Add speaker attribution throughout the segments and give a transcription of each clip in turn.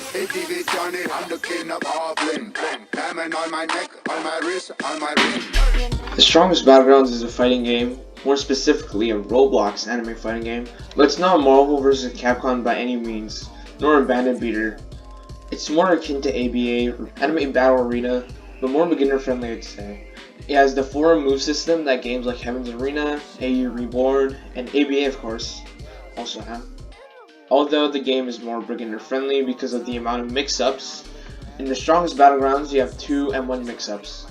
Speaker 1: ATV Johnny, I'm the king of all bling. Diamond on my neck, on my wrist, on my ring.
Speaker 2: The strongest battlegrounds is a fighting game, more specifically a Roblox anime fighting game, but it's not Marvel vs. Capcom by any means, nor a bandit beater. It's more akin to ABA, Anime Battle Arena, but more beginner friendly I'd say. It has the forum move system that games like Heaven's Arena, AU Reborn, and ABA of course also have. Although the game is more beginner friendly because of the amount of mix-ups, in the strongest battlegrounds you have two M1 mix-ups,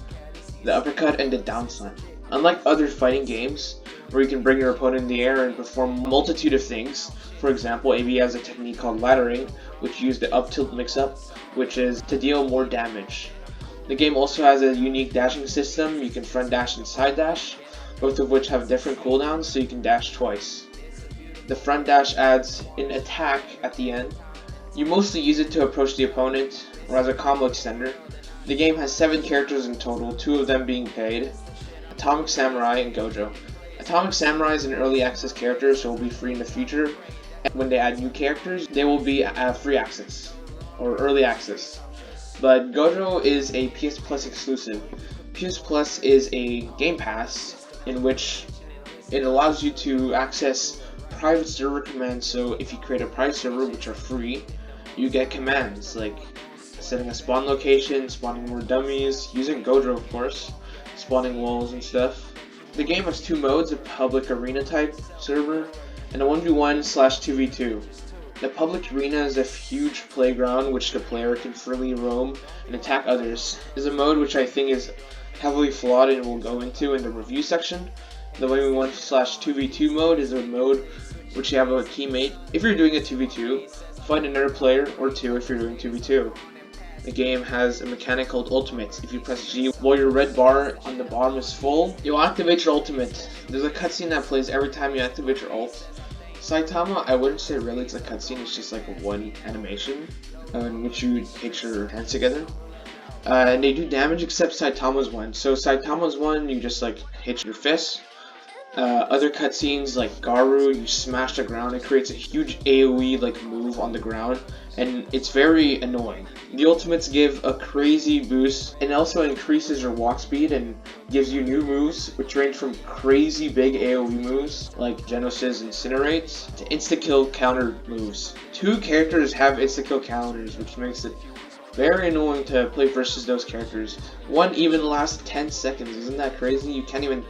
Speaker 2: the uppercut and the down slam. Unlike other fighting games, where you can bring your opponent in the air and perform a multitude of things, for example, AB has a technique called laddering, which uses the up tilt mix-up, which is to deal more damage. The game also has a unique dashing system. You can front dash and side dash, both of which have different cooldowns, so you can dash twice. The front dash adds an attack at the end. You mostly use it to approach the opponent, or as a combo extender. The game has 7 characters in total, 2 of them being paid, Atomic Samurai and Gojo. Atomic Samurai is an early access character, so will be free in the future, and when they add new characters, they will be free access, or early access. But Gojo is a PS Plus exclusive. PS Plus is a game pass in which it allows you to access private server commands, so if you create a private server, which are free, you get commands like setting a spawn location, spawning more dummies, using Gojo of course, spawning walls and stuff. The game has 2 modes, a public arena type server and a 1v1/2v2. The public arena is a huge playground which the player can freely roam and attack others. Is a mode which I think is heavily flawed and we'll go into in the review section. The 1v1/2v2 mode is a mode which you have a teammate. If you're doing a 2v2, find another player, or 2 if you're doing 2v2. The game has a mechanic called ultimates. If you press G while your red bar on the bottom is full, you'll activate your ultimate. There's a cutscene that plays every time you activate your ult. Saitama, I wouldn't say really it's a cutscene, it's just like one animation in which you hit your hands together. And they do damage except Saitama's one. So Saitama's one, you just like hit your fist. Other cutscenes like Garu, you smash the ground, it creates a huge AoE like move on the ground, and it's very annoying. The ultimates give a crazy boost, and also increases your walk speed and gives you new moves, which range from crazy big AoE moves like Genesis Incinerates to insta-kill counter moves. 2 characters have insta-kill counters, which makes it very annoying to play versus those characters. One even lasts 10 seconds, isn't that crazy? You can't even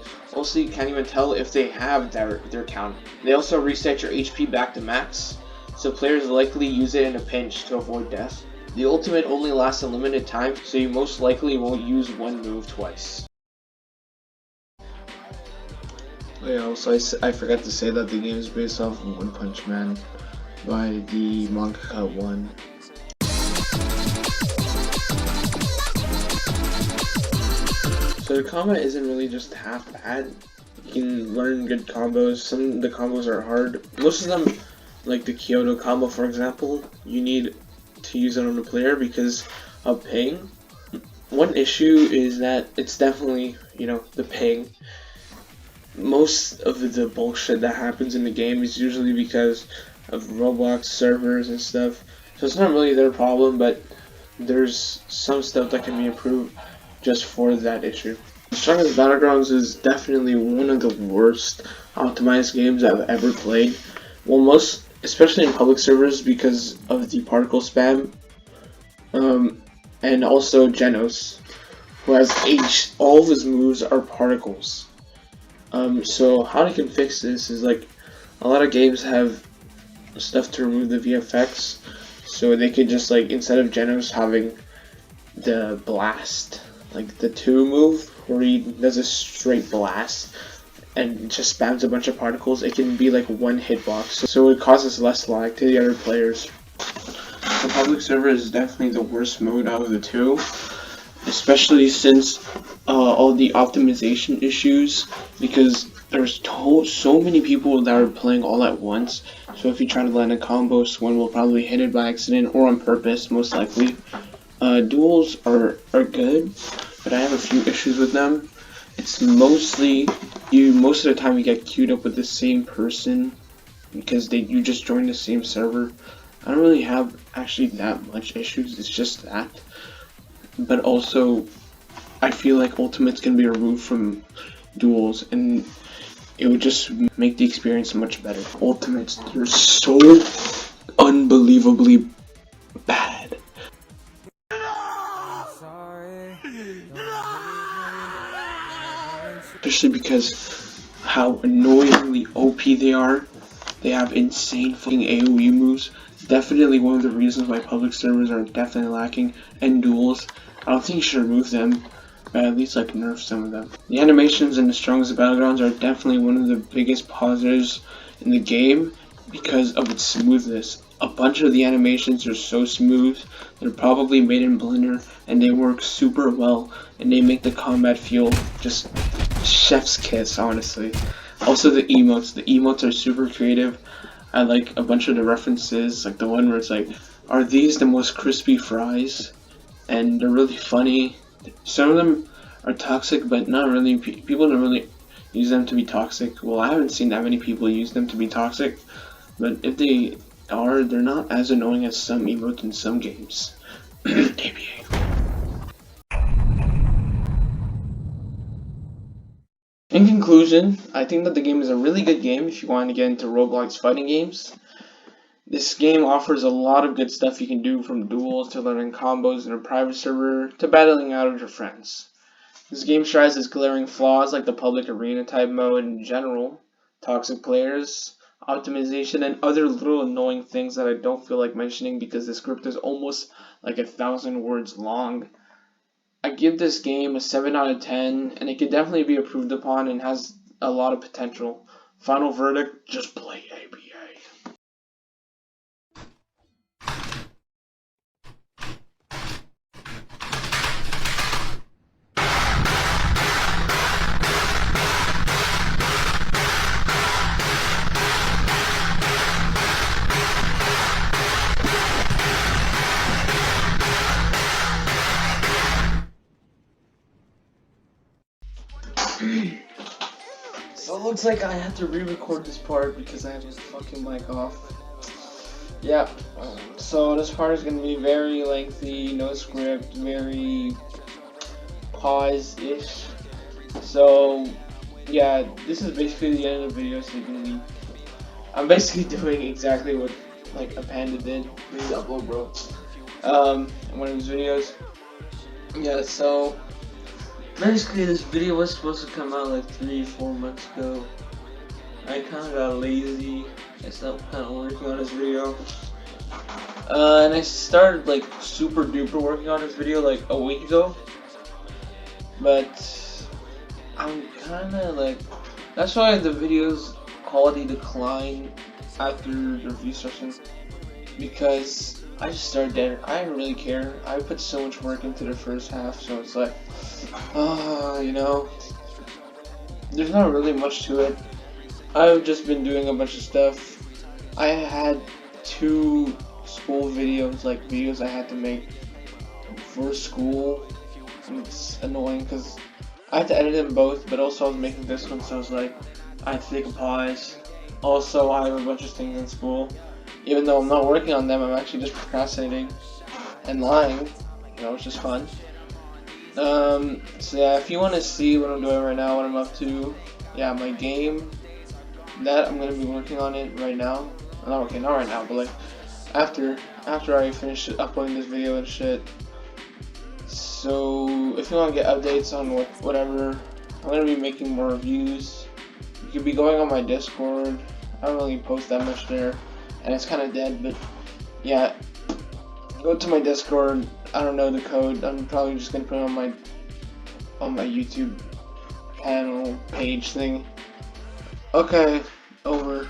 Speaker 2: tell if they have their count. They also reset your HP back to max, so players likely use it in a pinch to avoid death. The ultimate only lasts a limited time, so you most likely won't use one move twice. Yeah, also I forgot to say that the game is based off of One Punch Man by the mangaka One. So the combat isn't really just half bad. You can learn good combos. Some of the combos are hard. Most of them, like the Kyoto combo for example, you need to use it on a player because of ping. One issue is that it's definitely, the ping. Most of the bullshit that happens in the game is usually because of Roblox servers and stuff. So it's not really their problem, but there's some stuff that can be improved just for that issue. Strongest Battlegrounds is definitely one of the worst optimized games I've ever played. Well, especially in public servers because of the particle spam. And also Genos, who has all of his moves are particles. So how they can fix this is like a lot of games have stuff to remove the VFX, so they could just like instead of Genos having the blast, like the 2 move where he does a straight blast and just spams a bunch of particles, it can be like one hitbox, so it causes less lag to the other players. The public server is definitely the worst mode out of the 2, especially since all the optimization issues, because there's so many people that are playing all at once, so if you try to land a combo, someone will probably hit it by accident or on purpose, most likely. Duels are good, but I have a few issues with them. It's most of the time you get queued up with the same person because you just joined the same server, I don't really have actually that much issues, it's just that. But also, I feel like Ultimate's gonna be removed from duels, and it would just make the experience much better. Ultimates, they're so unbelievably bad. Especially because how annoyingly OP they are. They have insane fucking AoE moves. Definitely one of the reasons why public servers are definitely lacking, and duels. I don't think you should remove them, but at least like nerf some of them. The animations in the strongest battlegrounds are definitely one of the biggest positives in the game because of its smoothness. A bunch of the animations are so smooth, they're probably made in Blender, and they work super well, and they make the combat feel just chef's kiss, honestly. Also the emotes are super creative. I like a bunch of the references, like the one where it's like, are these the most crispy fries? And they're really funny. Some of them are toxic, but not really. People don't really use them to be toxic. Well, I haven't seen that many people use them to be toxic, but if they are, they're not as annoying as some emotes in some games. ABA. In conclusion, I think that the game is a really good game if you want to get into Roblox fighting games. This game offers a lot of good stuff you can do, from duels to learning combos in a private server to battling out with your friends. This game strives its glaring flaws like the public arena type mode in general, toxic players, optimization, and other little annoying things that I don't feel like mentioning because the script is almost like 1,000 words long. I give this game a 7 out of 10, and it could definitely be improved upon and has a lot of potential. Final verdict, just play ABA. So it looks like I have to re-record this part because I have my fucking mic off. Yeah, so this part is gonna be very lengthy, no script, very pause-ish. So, yeah, this is basically the end of the video, so you can leave. I'm basically doing exactly what, like, a panda did. Please upload, bro. One of his videos. Yeah, so, basically this video was supposed to come out like 3-4 months ago. I kinda got lazy. I stopped kinda working on this video. And I started like super duper working on this video like a week ago. But I'm kinda like, that's why the video's quality declined after the review session. Because I just started there. I didn't really care. I put so much work into the first half, so it's like, you know, there's not really much to it. I've just been doing a bunch of stuff. I had 2 school videos, like videos I had to make for school. And it's annoying because I had to edit them both, but also I was making this one, so I was like, I had to take a pause. Also, I have a bunch of things in school. Even though I'm not working on them, I'm actually just procrastinating and lying. You know, it's just fun. So yeah, if you want to see what I'm doing right now, what I'm up to, yeah, my game, that I'm gonna be working on it right now. No, okay, not right now, but like after I finish uploading this video and shit. So if you want to get updates on whatever, I'm gonna be making more reviews. You could be going on my Discord. I don't really post that much there, and it's kind of dead. But yeah, go to my Discord. I don't know the code. I'm probably just gonna put it on my YouTube channel page thing. Okay, over.